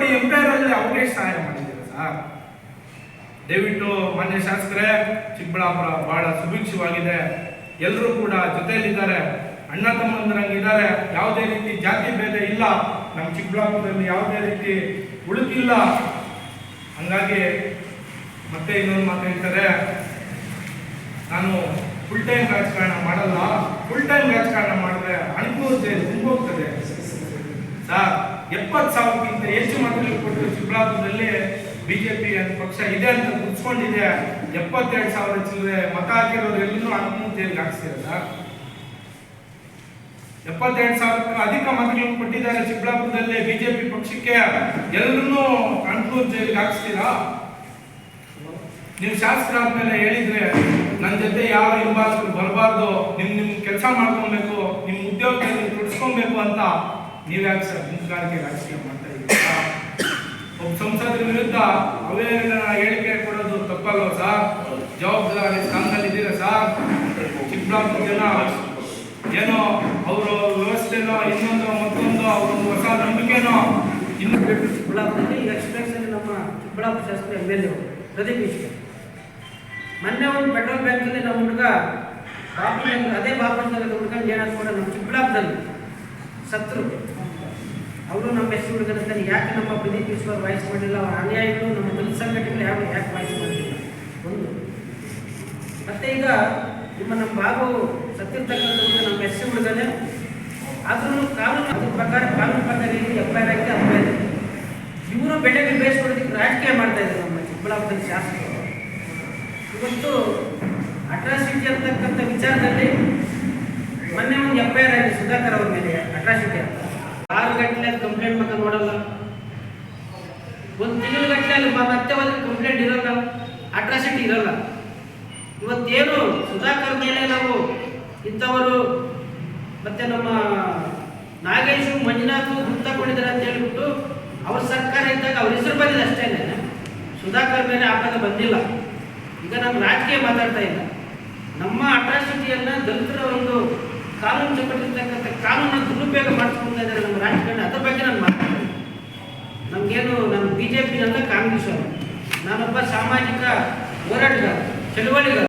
ಕೋಟಿ ಎಂಪೈರಲ್ಲಿ ಅವರಿಗೆ ಸಹಾಯ ಮಾಡಿದ್ದೀರಾ ಸರ್. ದಯವಿಟ್ಟು ಮಾನ್ಯ ಶಾಸಕರೇ, ಚಿಕ್ಕಬಳ್ಳಾಪುರ ಬಹಳ ಸುಭಿಕ್ಷವಾಗಿದೆ. ಎಲ್ಲರೂ ಕೂಡ ಜೊತೆಯಲ್ಲಿದ್ದಾರೆ, ಅಣ್ಣ ತಮ್ಮಂದಿರಂಗಿದ್ದಾರೆ. ಯಾವುದೇ ರೀತಿ ಜಾತಿ ಭೇದ ಇಲ್ಲ. ನಮ್ಮ ಚಿಕ್ಕಬಳ್ಳಾಪುರದಲ್ಲಿ ಯಾವುದೇ ರೀತಿ ಉಳುಕಿಲ್ಲ. ಹಂಗಾಗಿ ಮತ್ತೆ ಇನ್ನೊಂದು ಮಾತು ಹೇಳ್ತಾರೆ, ನಾನು ಫುಲ್ ಟೈಮ್ ರಾಜಕಾರಣ ಮಾಡಲ್ಲ. ಫುಲ್ ಟೈಮ್ ರಾಜಕಾರಣ ಮಾಡಿದ್ರೆ ಅನುಕೂಲ ತುಂಬೋಗ್ತದೆ ಸರ್. 70,000ಕ್ಕಿಂತ ಹೆಚ್ಚು ಮತಗಳು ಕೊಟ್ಟು ಚಿಕ್ಕಬಳ್ಳಾಪುರದಲ್ಲಿ ಬಿಜೆಪಿ ಪಕ್ಷ ಇದೆ ಅಂತ ಗುರ್ಸ್ಕೊಂಡಿದೆ. 72,000 ಚಿಲ್ಲರೆ ಮತ ಹಾಕಿರೋರು ಎಲ್ಲರೂ ಅನುಕೂಲ ಜೈಲಿಗೆ ಹಾಕ್ಸ್ತೀರ ಸರ್. 72,000 ಅಧಿಕ ಮತಗಳನ್ನು ಕೊಟ್ಟಿದ್ದಾರೆ ಚಿಕ್ಕಬಳ್ಳಾಪುರದಲ್ಲಿ ಬಿಜೆಪಿ ಪಕ್ಷಕ್ಕೆ. ಎಲ್ಲರನ್ನೂ ಅನುಕೂಲ ಜೈಲಿಗೆ ಹಾಕ್ಸ್ತೀರಾ? ನೀವು ಶಾಸಕರಾದ್ಮೇಲೆ ಹೇಳಿದ್ರೆ ನನ್ನ ಜೊತೆ ಯಾವ ಹಿಂಬಾಲಕರು ಬರಬಾರ್ದು, ನಿಮ್ ಕೆಲಸ ಮಾಡ್ಕೊಬೇಕು, ನಿಮ್ಮ ಉದ್ಯೋಗದಲ್ಲಿ ತೊಡಸ್ಕೊಬೇಕು ಅಂತ ನೀವ್ಯಾಕೆ ಸರ್ ಗುಂಪುಗಾರಿಕೆ ರಾಜಕೀಯ ಮಾಡ್ತಾ ಇದ್ದೀರಾ? ಒಬ್ಬ ಸಂಸದರ ವಿರುದ್ಧ ಅವೇನ ಹೇಳಿಕೆ ಕೊಡೋದು ತಪ್ಪಲ್ವ ಸರ್? ಜವಾಬ್ದಾರಿ ಸ್ಥಾನದಲ್ಲಿ ಇದ್ದೀರಾ ಸರ್. ಚಿಕ್ಕಬಳ್ಳಾಪುರ ಜನ ಏನೋ ಅವರು ವ್ಯವಸ್ಥೆನೋ ಇನ್ನೊಂದು ಮತ್ತೊಂದು ಅವರೊಂದು ಹೊಸ ನಂಬಿಕೆನೋ ಇನ್ನು ಚಿಕ್ಕಬಳ್ಳಾಪುರದಲ್ಲಿ ಈಗ ಎಕ್ಸ್ಪ್ರೆಸ್ನಲ್ಲಿ ನಮ್ಮ ಚಿಕ್ಕಬಳ್ಳಾಪುರ ಶಾಸಕರು MLA ಪ್ರದೀಪ್ ಈಶ್ವರ್ ಮೊನ್ನೆ ಒಂದು ಪೆಟ್ರೋಲ್ ಬ್ಯಾಂಕಲ್ಲಿ ನಮ್ಮ ಹುಡುಗ ಅದೇ ಬಾಪುನಗರದ ಹುಡುಗ ಏನಾದ್ರು ಕೂಡ ನಮ್ಮ ಚಿಕ್ಕಬಳ್ಳಾಪುರದಲ್ಲಿ ಸತ್ರು. ಅವರು ನಮ್ಮ ಹೆಸರು ಹುಡುಗರಂತಾನೆ ಯಾಕೆ ನಮ್ಮ ಪ್ರದೀಪ್ ಈಶ್ವರ್ ವಾಯ್ಸ್ ಮಾಡಿಲ್ಲ? ಅವರ ಅನ್ಯಾಯಗಳು ನಮ್ಮ ದಲಿತ ಸಂಘಟನೆಗಳು ಯಾಕೆ ವಾಯ್ಸ್ ಮಾಡಿಲ್ಲ? ಒಂದು ಮತ್ತೆ ಈಗ ನಮ್ಮ ಬಾಬು ಸತ್ತಿರ್ತಕ್ಕಂಥ ನಮ್ಮ ಹೆಸರು ಹುಡುಗನೇ ಆದ್ರೂ ಕಾನೂನು ಅದ್ರ ಪ್ರಕಾರ FIR ಆಗಿದೆ. ಇವರು ಬೆಳೆಗೆ ಬೇಯಿಸ್ಕೊಳ್ಳೋದಕ್ಕೆ ರಾಜಕೀಯ ಮಾಡ್ತಾ ಇದ್ದಾರೆ ನಮ್ಮ ಚಿಕ್ಕಬಳ್ಳಾಪುರದಲ್ಲಿ ಶಾಸಕರು. ಇವತ್ತು ಅಟ್ರಾಸಿಟಿ ಅಂತಕ್ಕಂಥ ವಿಚಾರದಲ್ಲಿ ಮೊನ್ನೆ ಒಂದು FIR ಆಗಿದೆ ಸುಧಾಕರ್ ಅವ್ರ ಮೇಲೆ ಅಟ್ರಾಸಿಟಿ ಅಂತ. 6 ಗಂಟೆ ಕಂಪ್ಲೇಂಟ್ ಮಕ್ಕ ನೋಡಲ್ಲ, ಒಂದು ತಿಂಗಳ ಗಟ್ಟಲೆ ಮತ್ತೆ ಒಂದು ಕಂಪ್ಲೇಂಟ್ ಇರಲ್ಲ, ಅಟ್ರಾಸಿಟಿ ಇರಲ್ಲ. ಇವತ್ತೇನು ಸುಧಾಕರ್ ಮೇಲೆ ನಾವು ಇಂಥವರು ಮತ್ತೆ ನಮ್ಮ ನಾಗೇಶು ಮಂಜುನಾಥ್ ದುಡ್ಡು ತಗೊಂಡಿದ್ದಾರೆ ಅಂತ ಹೇಳ್ಬಿಟ್ಟು ಅವ್ರ ಸರ್ಕಾರ ಇದ್ದಾಗ ಅವ್ರ ಹೆಸರು ಬಂದಿದೆ ಅಷ್ಟೇ, ಸುಧಾಕರ್ ಮೇಲೆ ಆಪಾದ ಬಂದಿಲ್ಲ. ಈಗ ನಮ್ಮ ರಾಜಕೀಯ ಮಾತಾಡ್ತಾ ಇಲ್ಲ. ನಮ್ಮ ಅಟ್ರಾಸಿಟಿಯನ್ನು ದಲಿತರ ಒಂದು ಕಾನೂನು ಚೌಕಟ್ಟಿರ್ತಕ್ಕಂಥ ಕಾನೂನನ್ನು ದುರುಪಯೋಗ ಮಾಡಿಸ್ಕೊಳ್ತಾ ಇದ್ದಾರೆ ನಮ್ಮ ರಾಜಕಾರಣ. ಅದ್ರ ಬಗ್ಗೆ ನಾನು ಮಾತಾಡ್ತೀನಿ. ನಮಗೇನು ನಮ್ಮ BJP ಕಾಂಗ್ರೆಸ್ ಅವರು, ನಾನೊಬ್ಬ ಸಾಮಾಜಿಕ ಹೋರಾಟಗಾರ, ಚಳುವಳಿಗಾರ.